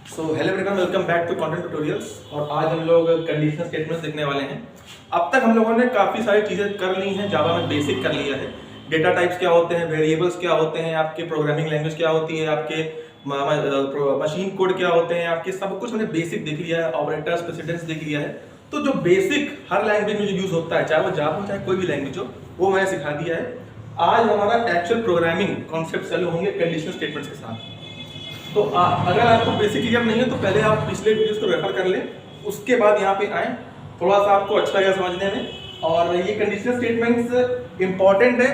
Hello everyone, welcome back to content tutorials. और आज हम लोग कंडीशनल स्टेटमेंट्स देखने वाले हैं। अब तक हम लोगों ने काफ़ी सारी चीज़ें कर ली हैं, जावा में बेसिक कर लिया है। डेटा टाइप्स क्या होते हैं, वेरिएबल्स क्या होते हैं, आपके प्रोग्रामिंग लैंग्वेज क्या होती है, आपके मशीन कोड क्या होते हैं, आपके सब कुछ मैंने बेसिक देख लिया है, ऑपरेटर्स प्रेसिडेंस देख लिया है। तो जो बेसिक हर लैंग्वेज में जो यूज़ होता है, चाहे वो जावा हो चाहे कोई भी लैंग्वेज हो, वो मैंने सिखा दिया है। आज हमारा एक्चुअल प्रोग्रामिंग कॉन्सेप्ट चालू होंगे कंडीशनल स्टेटमेंट्स के साथ। तो अगर आपको बेसिक क्लियर नहीं है तो पहले आप पिछले वीडियोस को रेफर कर लें, उसके बाद यहाँ पे आए, थोड़ा सा आपको अच्छा लगेगा समझने में। और ये कंडीशनल स्टेटमेंट्स इंपॉर्टेंट है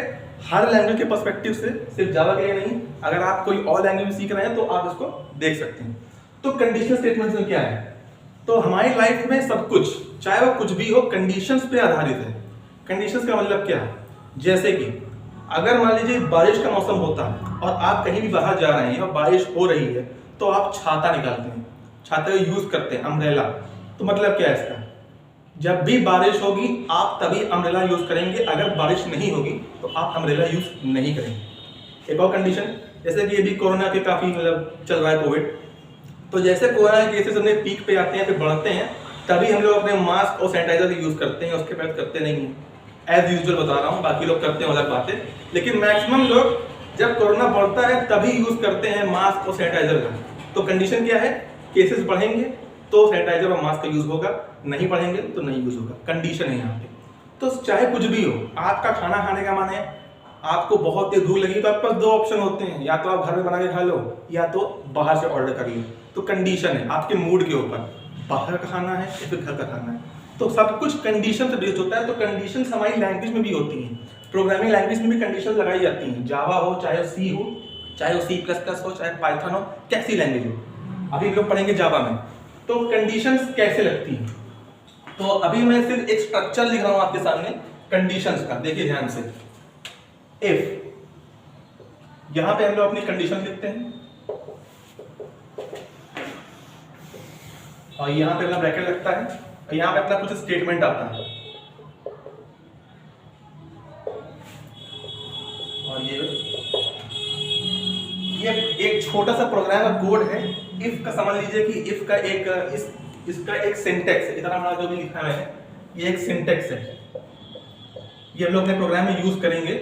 हर लैंग्वेज के पर्सपेक्टिव से, सिर्फ जावा के लिए नहीं। अगर आप कोई और लैंग्वेज सीख रहे हैं तो आप इसको देख सकते हैं। तो कंडीशनल स्टेटमेंट्स में क्या है, तो हमारी लाइफ में सब कुछ, चाहे वो कुछ भी हो, कंडीशंस पे आधारित है। कंडीशंस का मतलब क्या है, जैसे कि अगर मान लीजिए बारिश का मौसम होता है और आप कहीं भी बाहर जा रहे हैं और बारिश हो रही है तो आप छाता निकालते हैं, छाते का यूज करते हैं, अम्ब्रेला। तो मतलब क्या है इसका, जब भी बारिश होगी आप तभी अम्ब्रेला यूज करेंगे, अगर बारिश नहीं होगी तो आप अम्ब्रेला यूज नहीं करेंगे। एक और कंडीशन, जैसे कि अभी कोरोना के काफी मतलब चल रहा है कोविड, तो जैसे कोरोना के केसेस अपने पीक पे आते हैं, फिर बढ़ते हैं, तभी हम लोग अपने मास्क और सैनिटाइजर यूज करते हैं, उसके बाद करते नहीं हैं। एज यूजुअल बता रहा हूँ, बाकी लोग करते हैं अलग बात है, लेकिन मैक्सिमम लोग जब कोरोना बढ़ता है तभी यूज करते हैं मास्क और सैनिटाइजर का। तो कंडीशन क्या है, केसेस बढ़ेंगे तो सैनिटाइजर और मास्क का यूज होगा, नहीं बढ़ेंगे तो नहीं यूज होगा। कंडीशन है यहाँ पे। तो चाहे कुछ भी हो, आपका खाना खाने का मन है, आपको बहुत तेज भूख लगी, तो आपके पास दो ऑप्शन होते हैं, या तो आप घर में बना के खा लो या तो बाहर से ऑर्डर कर लो। तो कंडीशन है आपके मूड के ऊपर, बाहर का खाना है या फिर घर का खाना है। तो सब कुछ कंडीशन से बेस्ड होता है। तो कंडीशन हमारी लैंग्वेज में भी होती हैं, प्रोग्रामिंग लैंग्वेज में भी कंडीशन लगाई जाती हैं। जावा हो, चाहे सी हो, चाहे वो C++ हो, चाहे पाइथन हो, कैसी लैंग्वेज हो। अभी लोग पढ़ेंगे जावा में, तो कंडीशंस कैसे लगती हैं। तो अभी मैं सिर्फ एक स्ट्रक्चर लिख रहा हूं आपके सामने कंडीशंस का, देखिए ध्यान से। इफ, यहां पे हम लोग अपनी कंडीशन लिखते हैं और यहां पे अपना ब्रैकेट लगता है, और यहां पे अपना कुछ स्टेटमेंट आता है, और ये एक छोटा सा प्रोग्राम का कोड है। इफ का समझ लीजिए कि इफ का एक इसका एक सिंटेक्स है, इतना हमारा जो भी लिखा है ये एक सिंटेक्स है, ये हम लोग अपने प्रोग्राम में यूज करेंगे।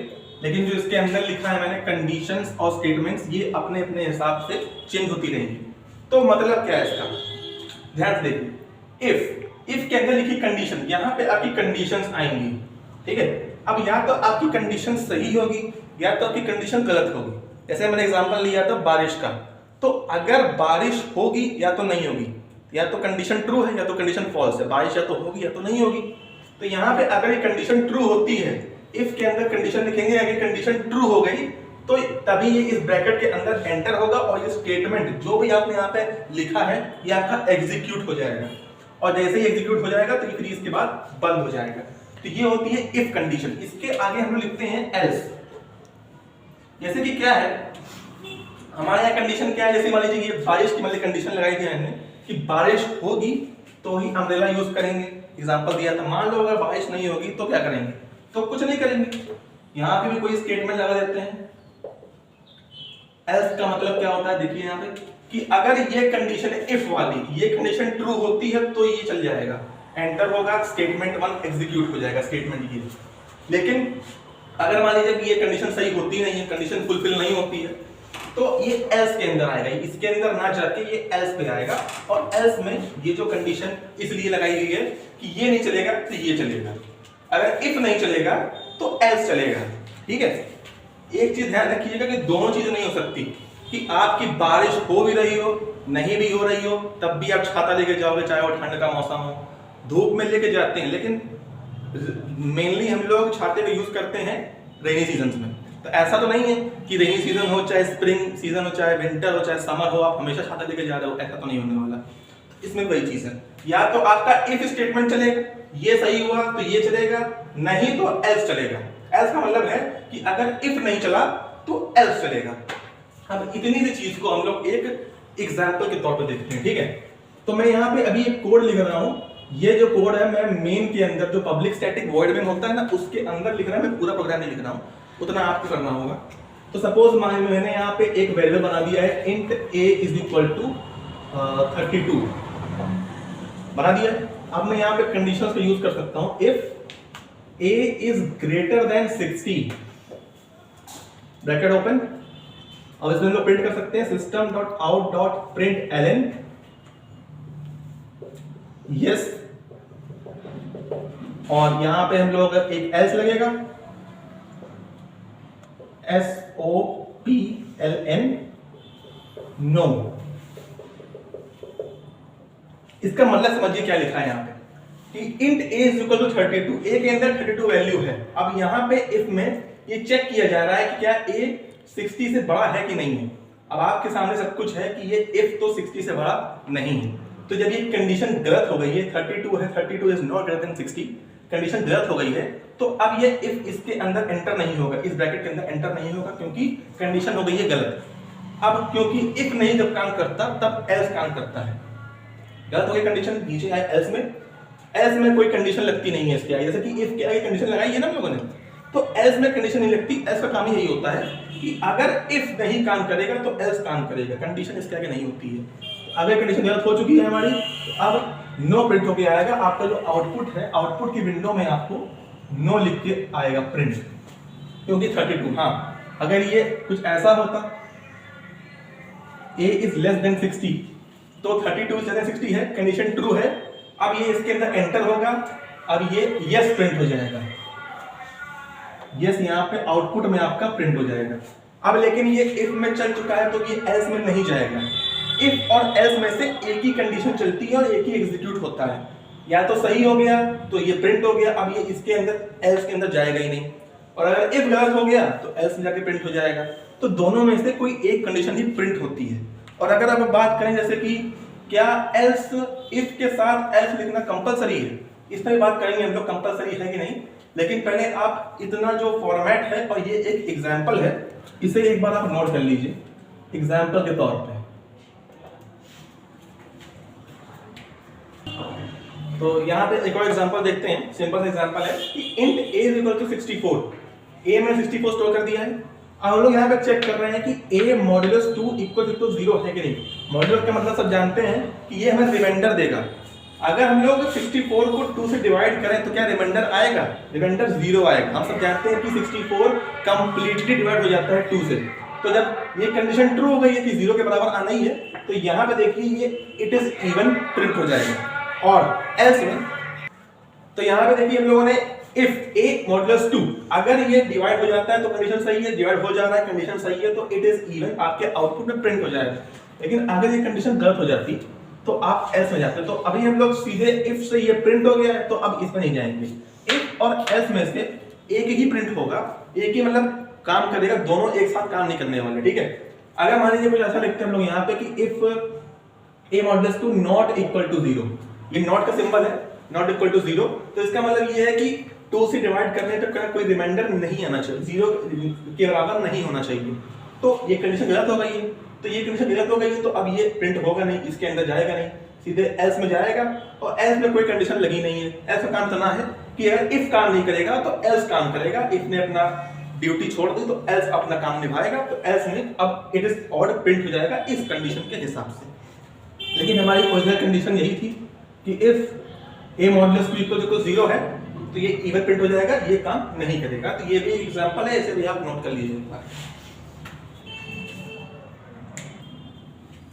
लेकिन जो इसके अंदर लिखा है मैंने कंडीशंस और स्टेटमेंट्स, ये अपने अपने हिसाब से चेंज होती रहेंगी। तो मतलब क्या है इसका, ध्यान से देखिए। इफ के अंदर लिखी कंडीशन, यहाँ पे आपकी कंडीशंस आएंगी, ठीक है। अब या तो आपकी कंडीशन सही होगी या तो आपकी कंडीशन गलत होगी। जैसे मैंने एग्जांपल लिया था बारिश का, तो अगर बारिश होगी या तो नहीं होगी, या तो कंडीशन ट्रू है या तो कंडीशन फॉल्स है, बारिश या तो होगी या तो नहीं होगी। तो यहाँ पे अगर ये कंडीशन ट्रू होती है, इफ के अंदर कंडीशन लिखेंगे, अगर कंडीशन ट्रू हो गई तो तभी ये इस ब्रैकेट के अंदर एंटर होगा और ये स्टेटमेंट जो भी आपने यहाँ पे लिखा है ये आपका एग्जीक्यूट हो जाएगा। और जैसे ही एग्जीक्यूट हो जाएगा तो ये फिर इसके बाद बंद हो जाएगा। तो ये होती है इफ कंडीशन। इसके आगे हम लोग लिखते हैं एल्स। जैसे कि क्या है, हमारे यहाँ कंडीशन क्या है, जैसे मान लीजिए ये बारिश की मतलब कंडीशन लगाई थी मैंने कि बारिश होगी तो ही अम्ब्रेला यूज करेंगे, एग्जांपल दिया था। मान लो अगर बारिश नहीं होगी तो क्या करेंगे, तो कुछ नहीं करेंगे। यहाँ पे भी कोई स्टेटमेंट लगा देते हैं। एल्स का मतलब क्या होता है, देखिए यहाँ पे कि अगर ये कंडीशन है इफ वाली, ये कंडीशन ट्रू होती है तो ये चल जाएगा, एंटर होगा, स्टेटमेंट 1 एग्जीक्यूट हो जाएगा, स्टेटमेंट ये। लेकिन अगर मान लीजिए कि ये कंडीशन सही होती नहीं है, कंडीशन फुलफिल नहीं होती है, तो ये एल्स के अंदर आएगा, इसके अंदर ना जाके ये एल्स पे आएगा। और एल्स में ये जो कंडीशन इसलिए लगाई गई है कि ये नहीं चलेगा तो ये चलेगा, अगर इफ नहीं चलेगा तो एल्स चलेगा, ठीक है। एक चीज ध्यान रखिएगा कि दोनों चीजें नहीं हो सकती, कि आपकी बारिश हो भी रही हो, नहीं भी हो रही हो, तब भी आप छाता लेके जाओगे, चाहे वो ठंड का मौसम हो। धूप में लेके जाते हैं, लेकिन मेनली हम लोग छाते का यूज करते हैं रेनी सीजन में। तो ऐसा तो नहीं है कि रेनी सीजन हो, चाहे स्प्रिंग सीजन हो, चाहे विंटर हो, चाहे समर हो, आप हमेशा छाता लेके जा रहे हो, ऐसा तो नहीं होने वाला। इसमें वही चीज है, या तो आपका इफ स्टेटमेंट चलेगा, ये सही हुआ तो ये चलेगा, नहीं तो एल्स चलेगा। एल्स का मतलब है कि अगर इफ नहीं चला तो एल्स चलेगा। अब इतनी सी चीज को हम लोग एक एग्जांपल के तौर पे देखते हैं, ठीक है। तो मैं यहाँ पे अभी एक कोड लिख रहा हूँ। ये जो कोड है मैं मेन के अंदर जो पब्लिक स्टैटिक वॉइड मेन होता है ना, उसके अंदर लिख रहा है, मैं पूरा प्रोग्राम नहीं लिख रहा हूँ, उतना आपको करना होगा। तो सपोज मैंने यहाँ पे एक वेरिएबल बना दिया है int a is equal to 32 बना दिया। अब मैं यहाँ पे कंडीशंस को यूज कर सकता हूँ। If a is greater then 60 bracket open, अब इसमें हम लोग प्रिंट कर सकते हैं system dot out dot print ln yes, और यहां पे हम लोग एक एल्स लगेगा SOPLN नो। इसका मतलब समझिए क्या लिखा है यहाँ पे कि int a is equal to 32, a के अंदर 32 वैल्यू है। अब यहाँ पे if में ये चेक किया जा रहा है कि क्या a 60 से बड़ा है कि नहीं है। अब आपके सामने सब कुछ है कि ये if तो 60 से बड़ा नहीं है, तो जब ये कंडीशन गलत हो गई है, 32 है, 32 is not greater than 60, condition गलत हो गई है, तो अब ये if इसके अंदर एंटर नहीं होगा, इस ब्रैकेट के अंदर एंटर नहीं होगा, क्योंकि कंडीशन हो गई है गलत। अब क्योंकि if नहीं जब काम करता तब else काम करता है। गलत हो गई कंडीशन, नीचे आए else में कोई कंडीशन लगती नहीं है इसके आगे, जैसे कि if के आगे कंडीशन लगाई है ना हम लोगों ने, तो else में कंडीशन नहीं लगती। else का काम ही यही होता है कि अगर if नहीं काम करेगा तो else काम करेगा, कंडीशन इसके आगे नहीं होती है। अगर कंडीशन गलत हो चुकी है हमारी, तो अब नो प्रिंट होके आएगा। आपका जो आउटपुट है, आउटपुट की विंडो में आपको नो लिख के आएगा प्रिंट, क्योंकि 32। हाँ, अगर ये कुछ ऐसा होता a इज लेस देन 60, तो 32 इज लेस देन 60 है, कंडीशन ट्रू है। अब ये इसके अंदर एंटर होगा, अब ये यस प्रिंट हो जाएगा, यस यहाँ पे आउटपुट में आपका प्रिंट हो जाएगा। अब लेकिन ये इफ में चल चुका है तो ये एल्स में नहीं जाएगा। इफ और एल्स में से एक ही कंडीशन चलती है और एक ही एग्जीक्यूट होता है, या तो सही हो गया तो ये प्रिंट हो गया, अब ये इसके अंदर एल्स के अंदर जाएगा ही नहीं, और अगर इफ गलत हो गया तो एल्स में जाके प्रिंट हो जाएगा। तो दोनों में से कोई एक कंडीशन ही प्रिंट होती है। और अगर आप बात करें जैसे कि क्या एल्स इफ के साथ एल्स लिखना कंपलसरी है, इस पर बात करेंगे हम लोग कंपलसरी है कि नहीं। लेकिन पहले आप इतना जो फॉर्मेट है, और ये एक एग्जाम्पल है, इसे एक बार आप नोट कर लीजिए एग्जाम्पल के तौर पे। तो यहाँ पे एक और एग्जांपल देखते हैं, सिंपल सा एग्जांपल है कि int a is equal to 64, a मैंने 64 स्टोर कर दिया है। अब हम लोग यहाँ पे चेक कर रहे हैं कि a मॉड्यूलस 2 इक्वल टू 0 है कि नहीं। मॉड्यूलस का मतलब सब जानते हैं कि ये हमें रिमाइंडर देगा। अगर हम लोग 64 को 2 से डिवाइड करें तो क्या रिमाइंडर आएगा? रिमाइंडर 0 आएगा। हम सब जानते हैं कि 64 कंप्लीटली डिवाइड हो जाता है 2 से। तो जब ये कंडीशन ट्रू हो गई है कि 0 के बराबर आना ही है, तो यहाँ पे देखिए ये इट इज इवन प्रिंट हो जाएगा। और एल्स में तो यहाँ पे देखिए हम लोगों ने इफ a मॉडुलस 2, अगर ये डिवाइड हो जाता है तो कंडीशन सही है, डिवाइड हो जा रहा है कंडीशन सही है, तो इट इज इवन आपके आउटपुट में प्रिंट हो जाएगा। लेकिन अगर ये कंडीशन गलत हो जाती तो आप एल्स में जाते। तो अभी हम लोग सीधे इफ से ये प्रिंट हो गया है, तो अब इसमें नहीं जाएंगे। इफ और एल्स में से एक ही प्रिंट होगा, एक ही मतलब काम करेगा, दोनों एक साथ काम नहीं करने वाले, ठीक है। अगर मान लीजिए कुछ ऐसा लिखते हैं हम लोग यहाँ पे कि if a modulus 2 not equal to 0, ये नॉट का सिंबल है, नॉट इक्वल टू 0, तो इसका मतलब ये है कि 2 से डिवाइड करने पे कोई रिमाइंडर नहीं आना चाहिए, 0 के बराबर नहीं होना चाहिए। तो ये कंडीशन गलत हो गई है, तो ये कंडीशन गलत हो गई है, तो अब ये प्रिंट होगा नहीं, इसके अंदर जाएगा नहीं, सीधे एल्स में जाएगा। और एल्स में कोई कंडीशन लगी नहीं है। एल्स का काम करना है कि अगर इफ काम नहीं करेगा तो एल्स काम करेगा। इफ ने अपना ड्यूटी छोड़ दी तो एल्स अपना काम निभाएगा, तो एल्स में अब इट इज ऑड प्रिंट हो जाएगा इस कंडीशन के हिसाब से। लेकिन हमारी ओरिजिनल कंडीशन यही थी कि if a modulus 2 equal to 0 है तो ये इवन प्रिंट हो जाएगा, ये काम नहीं करेगा। तो ये भी एक एग्जांपल है, इसे भी आप नोट कर लीजिए।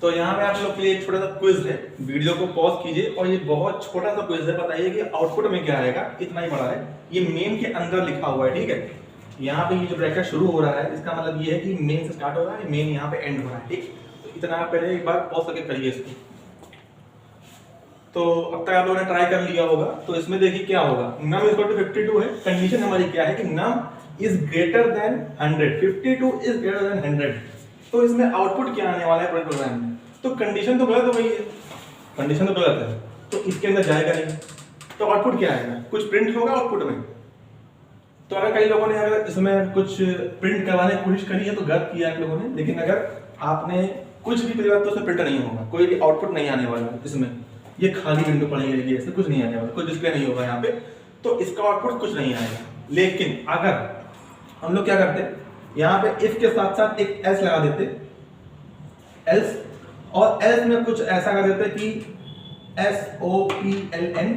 तो यहाँ पे आप लोग के लिए एक छोटा सा क्विज है, वीडियो को पॉज कीजिए और ये बहुत छोटा सा क्विज है, बताइए कि आउटपुट में क्या आएगा। इतना ही बड़ा है, ये मेन के अंदर लिखा हुआ है, ठीक है। यहाँ पे ये जो ब्रैकेट शुरू हो रहा है, इसका मतलब ये है कि मेन से स्टार्ट हो रहा है, मेन यहाँ पे एंड हो रहा है, ठीक। तो इतना पहले एक बार पॉज करके करिए इसको। तो अब तक आप लोगों ने ट्राई कर लिया होगा। तो इसमें देखिए क्या होगा, नम इज इक्वल टू 52 है, कंडीशन हमारी क्या है कि num is greater than 100, 52 is greater than 100। तो इसमें आउटपुट क्या आने वाला है प्रोग्राम में? तो कंडीशन तो गलत हो गई है, कंडीशन तो गलत है, तो इसके अंदर जाएगा नहीं। तो आउटपुट क्या आएगा? कुछ प्रिंट होगा आउटपुट में। तो अगर कई लोगों ने अगर इसमें कुछ प्रिंट करवाने की कोशिश करी है तो गलत किया आप लोगों ने। लेकिन अगर आपने कुछ भी करी तो उसमें प्रिंट नहीं होगा, कोई भी आउटपुट नहीं आने वाला इसमें। ये खाली विंडो पड़ी रहेगी, ऐसे कुछ नहीं आने वाला, कोई डिस्प्ले नहीं होगा यहाँ पे, तो इसका आउटपुट कुछ नहीं आएगा। लेकिन अगर हम लोग क्या करते, यहाँ पे इफ के साथ साथ एक एल्स लगा देते, एल्स और एल्स में कुछ ऐसा कर देते कि SOPLN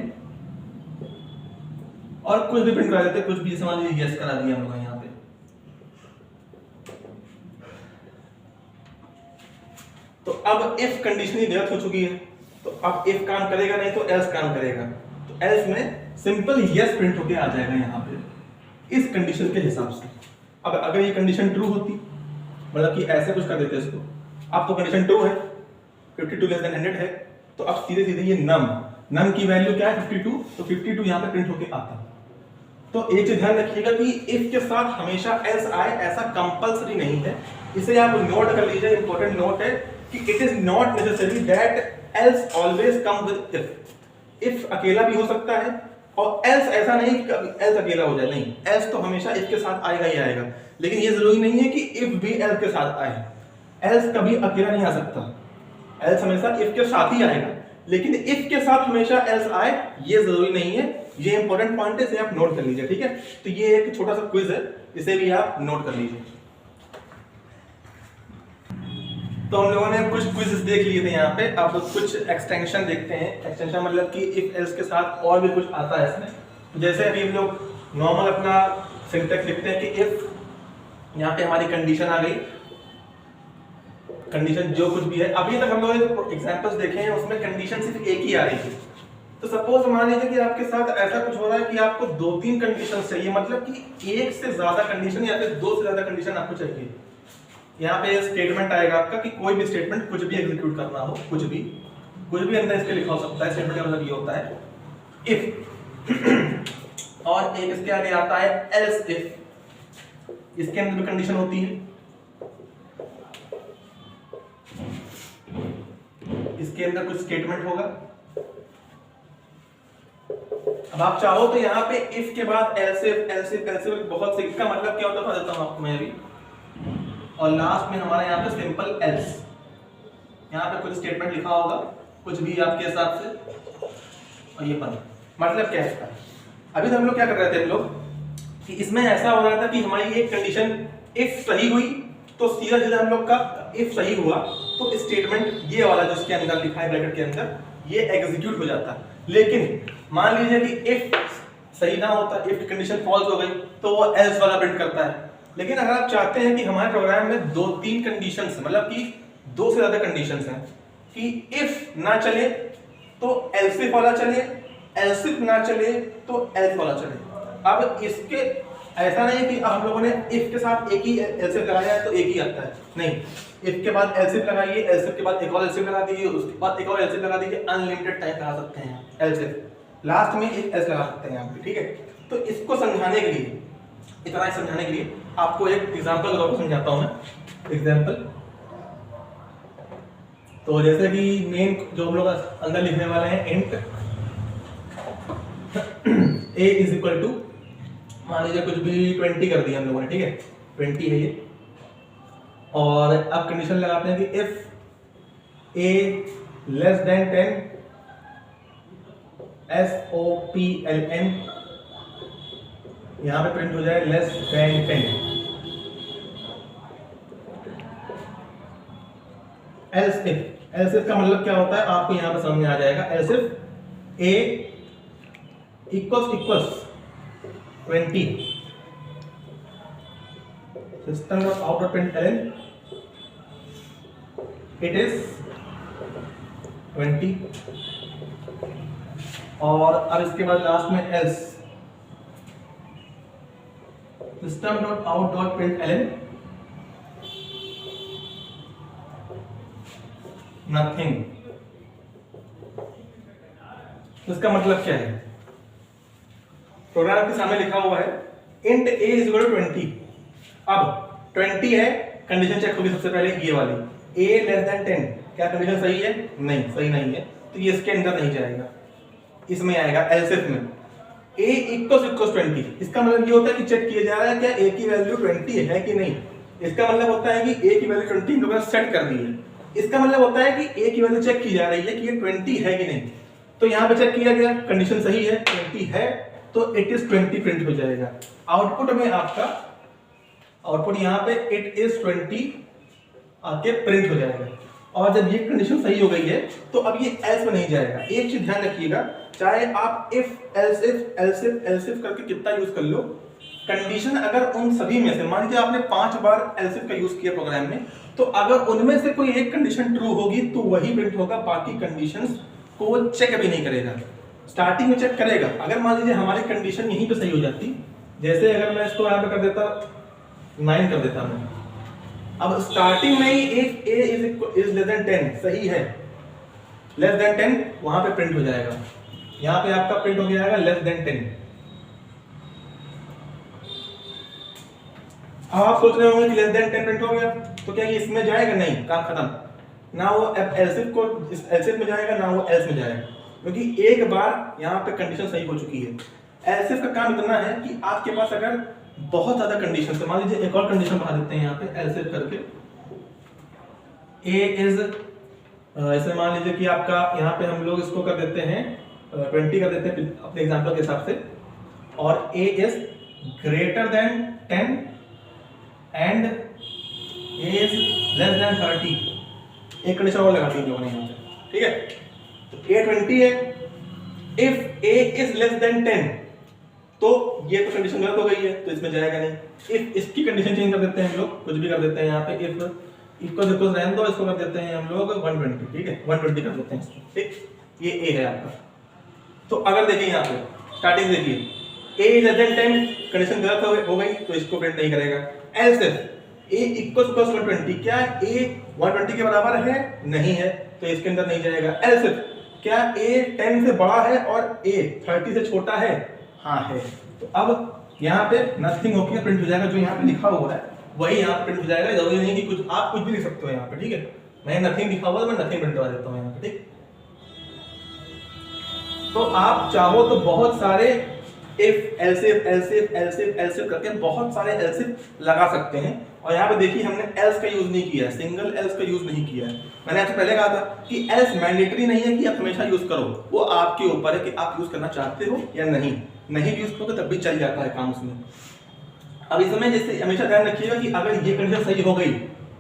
और कुछ भी प्रिंट करा देते, कुछ भी समझ लीजिए यस करा दिया हम लोग यहाँ पे। तो अब इफ कंडीशन ही गलत हो चुकी है, तो अब इफ काम करेगा नहीं तो एल्स काम करेगा। तो एल्स में सिंपल यस प्रिंट होके आ जाएगा यहाँ पे इस कंडीशन के हिसाब से। अब अगर ये कंडीशन ट्रू होती, मतलब कि ऐसे कुछ कर देते इसको, अब तो कंडीशन ट्रू है, 52 लेस देन 100 है, तो अब सीधे सीधे ये नम की वैल्यू क्या है 52, तो 52 यहाँ पे प्रिंट होके आता। तो एक चीज ध्यान रखिएगा कि इफ के साथ हमेशा एल्स आए ऐसा कंपलसरी नहीं है, इसे आप नोट कर लीजिए। इंपॉर्टेंट नोट है कि it is not necessary that else always come with if. If अकेला भी हो सकता है और एल्स ऐसा नहीं कि एल्स अकेला हो जाए, नहीं, एल्स तो हमेशा इफ के साथ आएगा ही आएगा। लेकिन ये जरूरी नहीं है कि इफ भी एल्स के साथ आए, एल्स कभी अकेला नहीं आ सकता, एल्स हमेशा इफ के साथ ही आएगा। लेकिन इफ के साथ हमेशा एल्स आए ये जरूरी नहीं है, ये इंपॉर्टेंट पॉइंट है, इसे आप नोट कर लीजिए, ठीक है। तो ये एक छोटा सा क्विज है, इसे भी आप नोट कर लीजिए। तो हम लोगों ने कुछ क्विज़ देख लिए थे यहाँ पे, अब कुछ एक्सटेंशन देखते हैं। एक्सटेंशन मतलब कि इफ एल्स के साथ और भी कुछ आता है इसमें। जैसे अभी हम लोग नॉर्मल अपना सिंटैक्स लिखते हैं कि इफ, यहाँ पे हमारी कंडीशन आ गई, कंडीशन जो कुछ भी है। अभी तक हम लोगों ने एग्जांपल्स देखे हैं उसमें कंडीशन सिर्फ एक ही आ रही थी। तो सपोज मान लीजिए कि आपके साथ ऐसा कुछ हो रहा है कि आपको 2-3 कंडीशन चाहिए, मतलब कि एक से ज्यादा कंडीशन या फिर 2 से ज्यादा कंडीशन आपको चाहिए। यहाँ पे स्टेटमेंट आएगा आपका कि कोई भी स्टेटमेंट कुछ भी एग्जीक्यूट करना हो, कुछ भी अंदर इसके लिखा हो सकता है। स्टेटमेंट का मतलब ये होता है इफ और एक इसके आगे आता है एल्स इफ, इसके अंदर भी कंडीशन होती है। इसके अंदर कुछ स्टेटमेंट होगा। अब आप चाहो तो यहाँ पे इफ के बाद एल्स इफ बहुत से, इसका मतलब क्या होता है देता हूं आपको मैं अभी। और लास्ट में हमारे यहाँ पे सिंपल एल्स, यहाँ पे कुछ स्टेटमेंट लिखा होगा कुछ भी आपके हिसाब से, और ये बंद। मतलब क्या है इसका? अभी तो हम लोग क्या कर रहे थे हम लोग कि इसमें ऐसा हो रहा था कि हमारी एक कंडीशन इफ सही हुई तो सीधा हम लोग का इफ सही हुआ तो स्टेटमेंट ये वाला जो इसके अंदर लिखा है ब्रैकेट के अंदर, ये एग्जीक्यूट हो जाता। लेकिन मान लीजिए कि इफ सही ना होता, इफ कंडीशन फॉल्स हो गई तो वो एल्स वाला प्रिंट करता है। लेकिन अगर आप चाहते हैं कि हमारे प्रोग्राम में 2-3 कंडीशंस, मतलब कि 2 से ज्यादा कंडीशंस हैं कि इफ ना चले तो एल्स इफ वाला चले, एल्स इफ ना चले तो एल्स वाला चले। अब इसके ऐसा नहीं कि हम लोगों ने इफ के साथ एक ही एल्स इफ लगाया है तो एक ही आता है, नहीं, इफ के बाद एल्स इफ लगाइए, एल्स इफ के बाद एक और एल्स इफ लगा दीजिए, उसके बाद एक और एल्स इफ लगा दीजिए, अनलिमिटेड टाइम लगा सकते हैं एल्स इफ, लास्ट में एक एल्स लगा सकते हैं यहाँ पे, ठीक है। तो इसको समझाने के लिए, इतना ही समझाने के लिए आपको एक एग्जांपल लगा के समझाता हूं मैं। एग्जांपल तो जैसे कि मेन जो हम लोग अंदर लिखने वाले हैं int a is equal to, मान लीजिए कुछ भी 20 कर दिया हम लोगों ने, ठीक है, 20 है ये। और अब कंडीशन लगाते हैं कि if a less than 10 SOPLN, यहां पे प्रिंट हो जाए लेस देन 10। एल्स इफ का मतलब क्या होता है आपको यहां पे समझ में आ जाएगा। Else if a equals 20, system dot out dot println it is 20, और अब इसके बाद लास्ट में else system dot out dot println nothing. इसका मतलब क्या है? प्रोग्राम के सामने लिखा हुआ है int a is equal to 20। अब 20 है, कंडीशन चेक होगी सबसे पहले ये वाली, a लेस देन 10, क्या कंडीशन सही है? नहीं, सही नहीं है, तो ये इसके अंदर नहीं जाएगा, इसमें आएगा एल्स इफ में। a इक्वल्स 20, इसका मतलब ये होता है कि चेक किया जा रहा है क्या a की वैल्यू 20 है कि नहीं। इसका मतलब होता है कि a की वैल्यू 20 हम लोगों ने सेट कर दी है। इसका मतलब होता है कि a की वैल्यू चेक की जा रही है कि ये 20 है कि नहीं। तो यहाँ पे चेक किया गया, कंडीशन सही है, 20 है, तो इट इज 20 प्रिंट हो जाएगा। आउटपुट में आपका आउटपुट यहाँ पे इट इज 20 आके प्रिंट हो जाएगा। और जब ये कंडीशन सही हो गई है तो अब ये एल्स में नहीं जाएगा। एक चीज ध्यान रखिएगा, चाहे आप if else if else if else if करके कितना यूज कर लो, कंडीशन अगर उन सभी में से, मान लीजिए आपने 5 बार एल्स इफ का यूज किया प्रोग्राम में, तो अगर उनमें से कोई एक कंडीशन ट्रू होगी तो वही प्रिंट होगा, बाकी कंडीशंस को वो चेक भी नहीं करेगा। स्टार्टिंग में चेक करेगा, अगर मान लीजिए हमारी कंडीशन यहीं पे सही हो जाती, जैसे अगर मैं इसको यहाँ पे कर देता 9 कर देता मैं, अब स्टार्टिंग में ही एक a इज लेस देन 10 सही है, लेस देन 10 वहां पे प्रिंट हो जाएगा, यहां पे आपका प्रिंट हो जाएगा लेस देन 10। अब आप सोच रहे होंगे कि लेस देन 10 प्रिंट हो गया तो क्या ये इसमें जाएगा? नहीं, काम खत्म। ना वो एल्सिफ को एल्सिफ में जाएगा, ना वो एल्स में जाएगा, क्योंकि एक बार यहाँ पे कंडीशन सही हो चुकी है। एल्सिफ का काम इतना है कि आपके पास अगर बहुत ज्यादा कंडीशन है, मान लीजिए एक और कंडीशन बढ़ा देते हैं यहाँ पे एल्सिफ करके, a इज ऐसे मान लीजिए कि आपका यहाँ पे हम लोग इसको कर देते हैं 20 कर देते हैं अपने एग्जांपल के हिसाब से, और a is greater then 10 and a is less than 30। एक कंडीशन और लगाती है लोगों ने यहाँ पे, ठीक है? तो a 20 है, if a is less than 10 तो ये तो कंडीशन गलत हो गई है तो इसमें जाएगा नहीं। इफ इसकी कंडीशन चेंज कर देते हैं हम लोग, कुछ भी कर देते हैं यहाँ पे, इफ इक्वल इक्वल रहने दो, इसको कर देते हैं हम लोग 120, ठीक है? 120 कर देते हैं इसको, ठीक? ये a है आपका। तो अगर देखिए यहाँ पे स्टार्टिंग देखिए, a is less than 10 condition गलत हो गई तो इसको प्रिंट नहीं करेगा। एल्स इफ a इक्वल 120, क्या a 120 के बराबर है? नहीं है, तो इसके अंदर नहीं जाएगा। एल्स इफ क्या a 10 से बड़ा है और a 30 से छोटा है? हाँ है, तो अब यहाँ पे नथिंग होके प्रिंट हो जाएगा, जो यहाँ पे लिखा हुआ है वही यहाँ पे प्रिंट हो जाएगा। जरूरी नहीं कि कुछ आप कुछ भी लिख सकते हो यहाँ पे, ठीक है? मैं नथिंग लिखा हुआ है, मैं नथिंग प्रिंट करवा देता हूँ यहाँ पे, ठीक? तो आप चाहो तो बहुत सारे if else if else if else if else if करके बहुत सारे एल्सिफ लगा सकते हैं। और यहाँ पे देखिए हमने एल्स का यूज नहीं किया है, सिंगल एल्स का यूज नहीं किया है। मैंने आपसे पहले कहा था कि एल्स मैंडेटरी नहीं है कि आप हमेशा यूज करो, वो आपके ऊपर है कि आप यूज करना चाहते हो या नहीं। नहीं यूज करोगे तब भी चल जाता है काम उसमें। अब इसमें जैसे हमेशा ध्यान रखिएगा कि अगर ये कंडीशन सही हो गई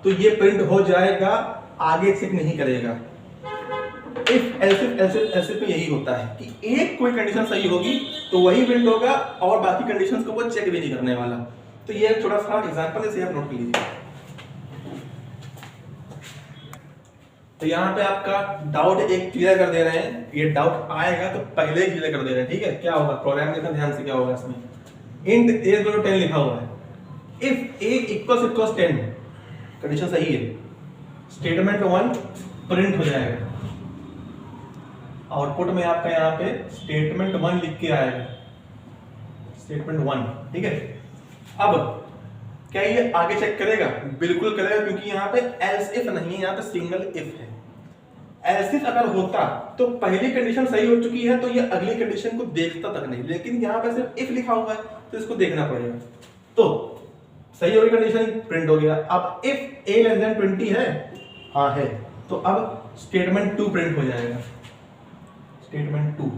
तो ये प्रिंट हो जाएगा, आगे चेक नहीं करेगा। इफ एल्सिफ एल्सिफ एल्सिफ में यही होता है कि एक कोई कंडीशन सही होगी तो वही प्रिंट होगा और बाकी कंडीशंस को वो चेक भी नहीं करने वाला। तो ये थोड़ा सा एग्जांपल है, इसे आप नोट कर लीजिए। तो यहाँ पे आपका डाउट एक क्लियर कर दे रहे हैं, ये डाउट आएगा तो पहले ही क्लियर कर दे रहे हैं, ठीक है? क्या होगा प्रोग्राम देखना ध्यान से, क्या होगा इसमें? इंट a इक्वल टू 10 लिखा हुआ है, इफ a इक्वल्स 10 कंडीशन सही है, स्टेटमेंट 1 प्रिंट हो जाएगा। आउटपुट में आपका यहाँ पे स्टेटमेंट 1 लिख के आएगा, स्टेटमेंट 1, ठीक है? अब क्या ये आगे चेक करेगा? बिल्कुल करेगा, क्योंकि यहाँ पे एल्स इफ नहीं है, यहाँ पे सिंगल इफ है। एल्स इफ अगर होता तो पहली कंडीशन सही हो चुकी है तो ये अगली कंडीशन को देखता तक नहीं, लेकिन यहाँ पे सिर्फ इफ लिखा हुआ है तो इसको देखना पड़ेगा। तो सही हो गई कंडीशन, प्रिंट हो गया। अब इफ a लेस देन 20 है, हाँ है, तो अब स्टेटमेंट 2 प्रिंट हो जाएगा। स्टेटमेंट 2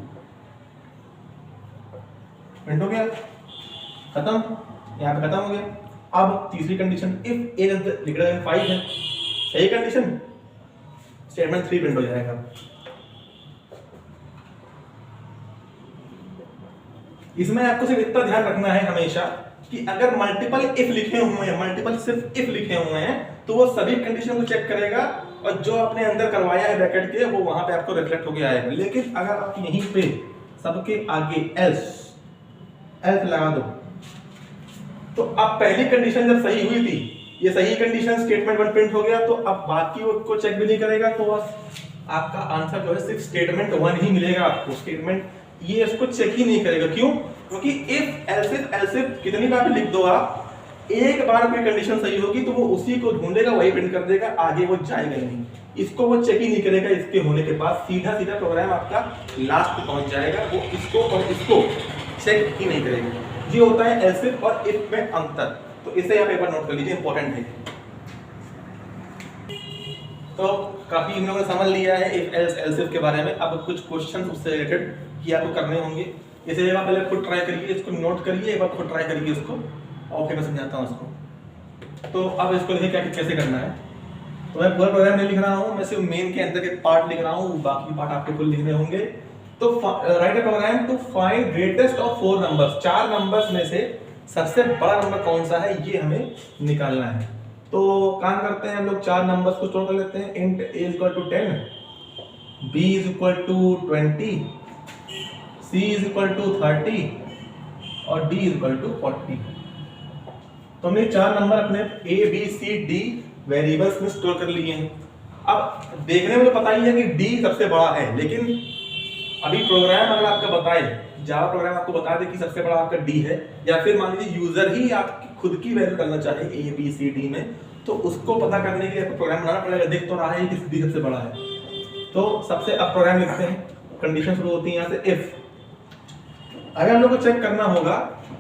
प्रिंट हो गया, खत्म, यहाँ पे खत्म हो गया। अब तीसरी condition, if a greater than 5 है, सही कंडीशन, स्टेटमेंट 3 प्रिंट हो जाएगा। इसमें आपको सिर्फ इतना ध्यान रखना है हमेशा कि अगर मल्टीपल इफ लिखे हुए हैं, मल्टीपल सिर्फ इफ लिखे हुए हैं, तो वो सभी कंडीशन को चेक करेगा और जो आपने अंदर करवाया है ब्रैकेट के वो वहां पे आपको रिफ्लेक्ट होके आएगा। लेकिन अगर आप यहीं पे सबके आगे एल्स लगा दो, तो अब पहली कंडीशन जब सही हुई थी, ये सही कंडीशन स्टेटमेंट 1 प्रिंट हो गया, तो अब बाकी को चेक भी नहीं करेगा, तो बस आपका आंसर जो है सिर्फ स्टेटमेंट 1 ही मिलेगा आपको। स्टेटमेंट ये इसको चेक ही नहीं करेगा, क्यों? क्योंकि इफ एल्सिफ एल्सिफ कितनी बार भी लिख दो आप, एक बार कोई कंडीशन सही होगी तो वो उसी को ढूंढेगा, वही प्रिंट कर देगा, आगे वो जाएगा ही नहीं, इसको वो चेक ही नहीं करेगा। इसके होने के बाद सीधा सीधा प्रोग्राम आपका लास्ट पे पहुंच जाएगा, वो इसको और इसको चेक ही नहीं करेगा। ये होता है एल्सिफ और इफ में अंतर, तो इसे आप एक बार नोट कर लीजिए, इंपॉर्टेंट है। तो काफी हम लोगों ने समझ लिया है इफ एल्स एल्सिफ के बारे में। अब कुछ क्वेश्चन उससे रिलेटेड कि आपको करने होंगे, इसे एक बार पहले खुद ट्राई करिए, इसको नोट करिए, एक बार खुद ट्राई करिए इसको, और फिर मैं समझाता हूँ इसको। तो अब इसको देखिए क्या कैसे करना है। तो मैं पूरा प्रोग्राम नहीं लिख रहा हूँ, मैं सिर्फ मेन के अंदर के पार्ट लिख रहा हूँ, बाकी पार्ट आपके फुल लिखने होंगे। तो write a program to find greatest of 4 numbers, 4 numbers में से सबसे बड़ा नंबर कौन सा है ये हमें निकालना है। तो काम करते हैं हम लोग, 4 नंबर्स को स्टोर कर लेते हैं। Int a is equal to 10, b is equal to 20, c is equal to 30 और d इज इक्वल टू 40। तो हमने 4 नंबर अपने a b c d variables में स्टोर कर लिए हैं। अब देखने में तो पता ही है कि d सबसे बड़ा है, लेकिन अभी प्रोग्राम अगर आपका बताए, जावा प्रोग्राम आपको बता दे कि सबसे बड़ा आपका d है, या फिर मान लीजिए यूजर ही आपकी खुद की वैल्यू करना चाहे a b c d में, तो उसको पता करने के लिए आपको प्रोग्राम बनाना पड़ेगा। देख तो रहा है कि d सबसे बड़ा है, तो सबसे अब प्रोग्राम लिखते हैं। कंडीशन शुरू होती है यहाँ से इफ। अगर हम लोग को चेक करना होगा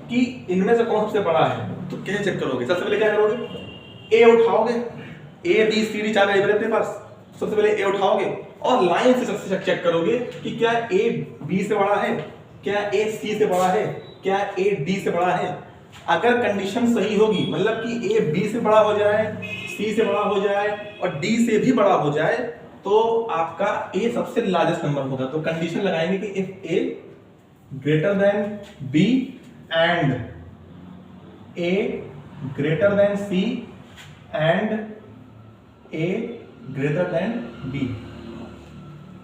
कि इनमें से कौन सबसे बड़ा है, तो कैसे चेक करोगे? सबसे पहले क्या करोगे? a उठाओगे, a b c d 4 variable अपने पास, सबसे पहले a उठाओगे और लाइन से सबसे चेक करोगे कि क्या a b से बड़ा है, क्या a c से बड़ा है, क्या a d से बड़ा है। अगर कंडीशन सही होगी, मतलब कि a b से बड़ा हो जाए, c से बड़ा हो जाए और d से भी बड़ा हो जाए, तो आपका a सबसे लार्जेस्ट नंबर होगा। तो कंडीशन लगाएंगे कि if a greater than b and a greater than c and a greater than b।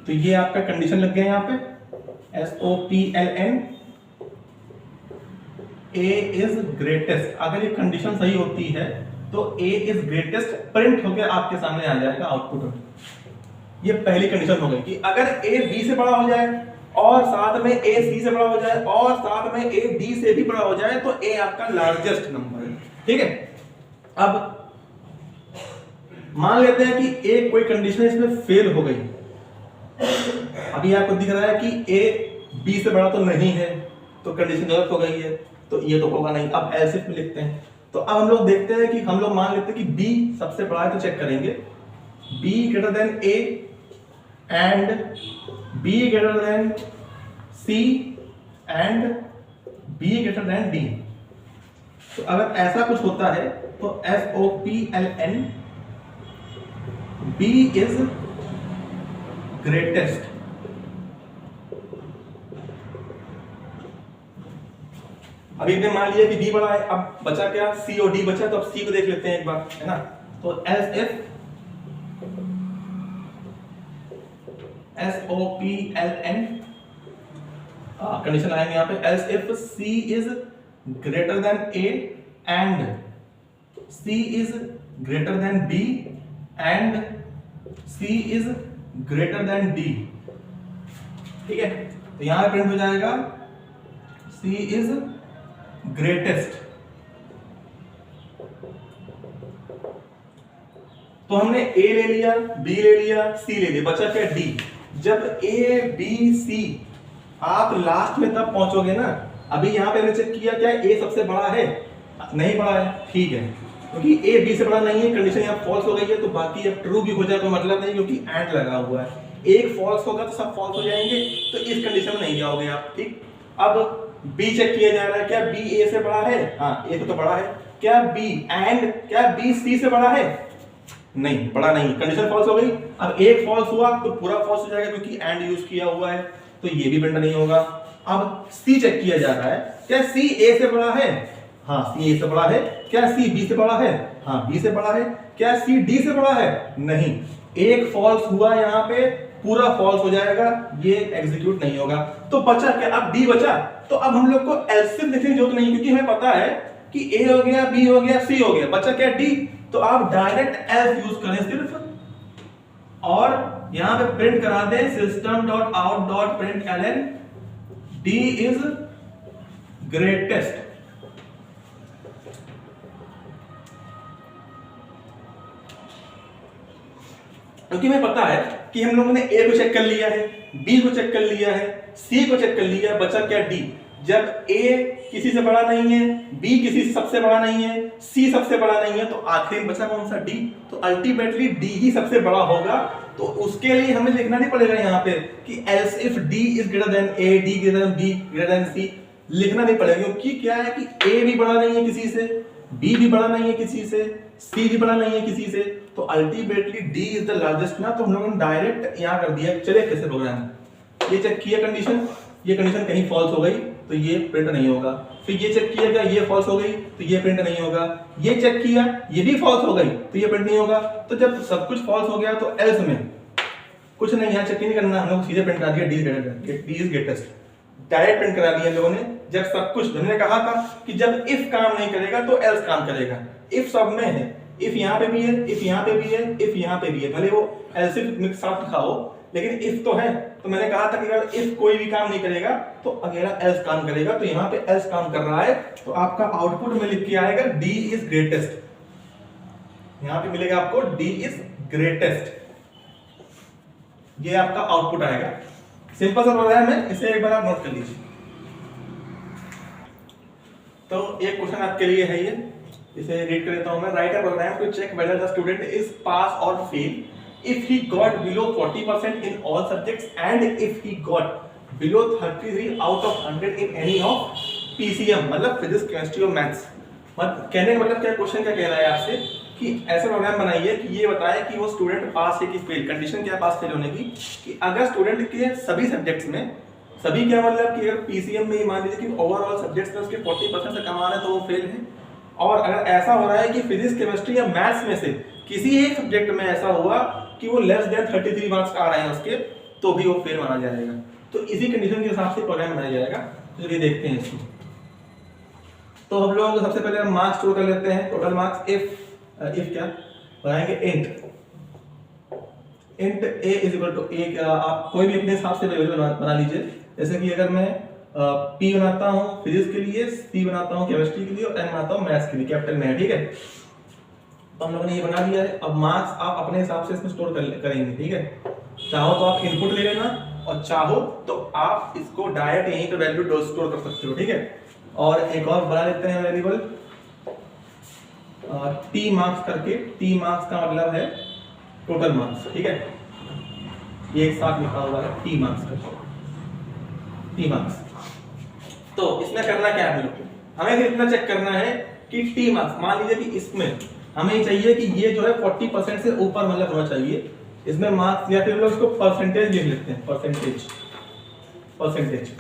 तो ये आपका कंडीशन लग गया यहाँ पे SOPLN, a इज ग्रेटेस्ट। अगर ये कंडीशन सही होती है तो a इज ग्रेटेस्ट प्रिंट होकर आपके सामने आ जाएगा आउटपुट में। ये पहली कंडीशन हो गई कि अगर a b से बड़ा हो जाए और साथ में a c से बड़ा हो जाए और साथ में a d से भी बड़ा हो जाए, तो a आपका लार्जेस्ट नंबर है। ठीक है, अब मान लेते हैं कि एक कोई कंडीशन इसमें फेल हो गई। अभी आपको दिख रहा है कि a b से बड़ा तो नहीं है, तो कंडीशन गलत हो गई है, तो ये तो होगा नहीं। अब एल्स इफ में लिखते हैं। तो अब हम लोग देखते हैं कि हम लोग मान लेते हैं कि b सबसे बड़ा है, तो चेक करेंगे b greater than a and b greater than c and b greater than d। तो अगर ऐसा कुछ होता है तो SOPLN b इज ग्रेटेस्ट। अभी हमने मान लिया कि b बड़ा है, अब बचा क्या? c और d बचा, तो अब c को देख लेते हैं एक बार, है ना। तो एल्स इफ SOPLN कंडीशन आएंगे यहाँ पे, else if c is greater then a and c is greater then b and c is greater then d। ठीक है, तो यहां पे प्रिंट हो जाएगा c इज ग्रेटेस्ट। तो हमने a ले लिया, b ले लिया, c ले लिया, बचा क्या? d। जब a b c आप लास्ट में तब पहुंचोगे ना। अभी यहां पे हमने चेक किया क्या a सबसे बड़ा है? नहीं बड़ा है, ठीक है, क्योंकि a b से बड़ा नहीं है, कंडीशन यहाँ फॉल्स हो गई है। तो बाकी अब ट्रू भी हो जाए तो मतलब नहीं, क्योंकि एंड लगा हुआ है। एक फॉल्स होगा तो सब फॉल्स हो जाएंगे, तो इस कंडीशन में नहीं जाओगे आप। ठीक, अब b चेक किया जा रहा है, क्या b a से बड़ा है? हाँ, a तो बड़ा है। क्या b एंड क्या b c से बड़ा है? नहीं, बड़ा नहीं, कंडीशन फॉल्स हो गई। अब एक फॉल्स हुआ तो पूरा फॉल्स हो जाएगा, क्योंकि एंड यूज किया हुआ है, तो ये भी प्रिंट नहीं होगा। अब c चेक किया जा रहा है, क्या c a से बड़ा है? हाँ, c a से बड़ा है। क्या c b से बड़ा है? हाँ, b से बड़ा है। क्या c d से बड़ा है? नहीं, एक फॉल्स हुआ, यहाँ पे पूरा फॉल्स हो जाएगा, ये एग्जीक्यूट नहीं होगा। तो बचा क्या? अब d बचा। तो अब हम लोग को एलसीएम लिखने की जरूरत नहीं, क्योंकि हमें पता है कि a हो गया, b हो गया, c हो गया, बचा क्या? d। तो आप डायरेक्ट एल्स यूज करें सिर्फ, और यहां पे प्रिंट करा दें system.out.println d इज ग्रेटेस्ट। क्योंकि हमें पता है कि हम लोगों ने a को चेक कर लिया है, b को चेक कर लिया है, c को चेक कर लिया है, बचा क्या? d। जब a किसी से बड़ा नहीं है, b किसी से सबसे बड़ा नहीं है, c सबसे बड़ा नहीं है, तो आखिर में बचा कौन सा? d। तो अल्टीमेटली d ही सबसे बड़ा होगा। तो उसके लिए हमें लिखना नहीं पड़ेगा यहाँ पे कि else if d is greater then a, d greater than b, greater than c, लिखना नहीं पड़ेगा। क्योंकि क्या है कि a भी बड़ा नहीं है किसी से, b भी बड़ा नहीं है किसी से, सी भी बड़ा नहीं है किसी से, तो ultimately D is the largest ना, तो हम लोगों ने डायरेक्ट यहाँ कर दिया। चले कैसे प्रोग्राम, ये चेक किया कंडीशन, ये कंडीशन कहीं फॉल्स हो गई तो ये प्रिंट नहीं होगा, फिर ये चेक किया गया, ये फॉल्स हो गई तो ये प्रिंट नहीं होगा, ये चेक किया ये भी फॉल्स हो गई तो ये प्रिंट नहीं होगा। तो जब सब कुछ फॉल्स हो गया तो एल्स में कुछ नहीं, यहाँ चेक नहीं करना, हम लोग सीधे प्रिंट करा दिया D is greatest, direct print करा दिया हम लोगों ने। जब सब कुछ, हमने कहा था कि जब इफ काम नहीं करेगा तो एल्स काम करेगा। इफ सब में है, इफ यहाँ पे भी है, इफ यहाँ पे भी है, इफ यहाँ पे भी है, भले वो एल्स मिक्स साथ लिखा हो लेकिन इफ तो है। तो मैंने कहा था कि अगर इफ कोई भी काम नहीं करेगा तो अगला एल्स काम करेगा, तो यहाँ पे एल्स काम कर रहा है, तो आपका आउटपुट में लिख के आएगा डी इज ग्रेटेस्ट, यहाँ पे मिलेगा आपको डी इज ग्रेटेस्ट, ये आपका आउटपुट आएगा। सिंपल सा प्रोग्राम है, इसे एक बार आप नोट कर लीजिए। तो एक क्वेश्चन आपके लिए है ये, इसे रीड कर देता हूं मैं। Write a program to check whether the student is pass और fail if he got below 40% in all subjects and if he got below 33 out of 100 in any of PCM, मतलब फिजिक्स, केमिस्ट्री और maths. कहने का मतलब क्या, question क्या कह रहा है आपसे कि ऐसा प्रोग्राम बनाइए कि ये बताए कि वो स्टूडेंट पास है कि फेल। कंडीशन क्या है पास फेल होने की, कि अगर स्टूडेंट के सभी सब्जेक्ट्स में, सभी क्या मतलब कि अगर पीसीएम में मान लीजिए कि ओवरऑल सब्जेक्ट्स में उसके 40% से कम आ रहे हैं तो वो फेल है। और अगर ऐसा हो रहा है कि फिजिक्स, केमिस्ट्री या मैथ्स में से किसी एक सब्जेक्ट में ऐसा हुआ कि वो लेस देन 33 मार्क्स आ रहे हैं उसके, तो भी वो फेल माना जाएगा। तो इसी कंडीशन के हिसाब से प्रोग्राम बनाया जाएगा। तो चलिए देखते हैं इसको। तो हम लोग सबसे पहले मार्क्स स्टोर कर लेते हैं, टोटल मार्क्स। इफ क्या बनाएंगे, int A is equal to A. आप कोई भी अपने हिसाब से वेरिएबल बना लीजिए। जैसे कि अगर मैं पी बनाता हूँ फिजिक्स के लिए, सी बनाता हूँ केमिस्ट्री के लिए और एन बनाता हूँ मैथ्स के लिए, कैपिटल में है, ठीक है। तो हम लोगों ने ये बना दिया है। अब मार्क्स आप अपने हिसाब से इसमें स्टोर करेंगे, ठीक है। चाहो तो आप इनपुट ले लेना और चाहो तो आप इसको डायरेक्ट यहीं पे वैल्यू स्टोर कर सकते हो, ठीक है। और एक और बना लेते हैं वेरिएबल टी मार्क्स करके। टी मार्क्स का मतलब है टोटल मार्क्स, ठीक है। ये एक साथ लिखा हुआ है टी मार्क्स का, टी मार्क्स। तो इसमें करना क्या है, हमें इतना चेक करना है कि टी मार्क्स, मान लीजिए कि इसमें हमें चाहिए कि ये जो है 40% से ऊपर मतलब होना चाहिए इसमें मार्क्स, या फिर हम लोग इसको परसेंटेज लिख लेते हैं, परसेंटेज।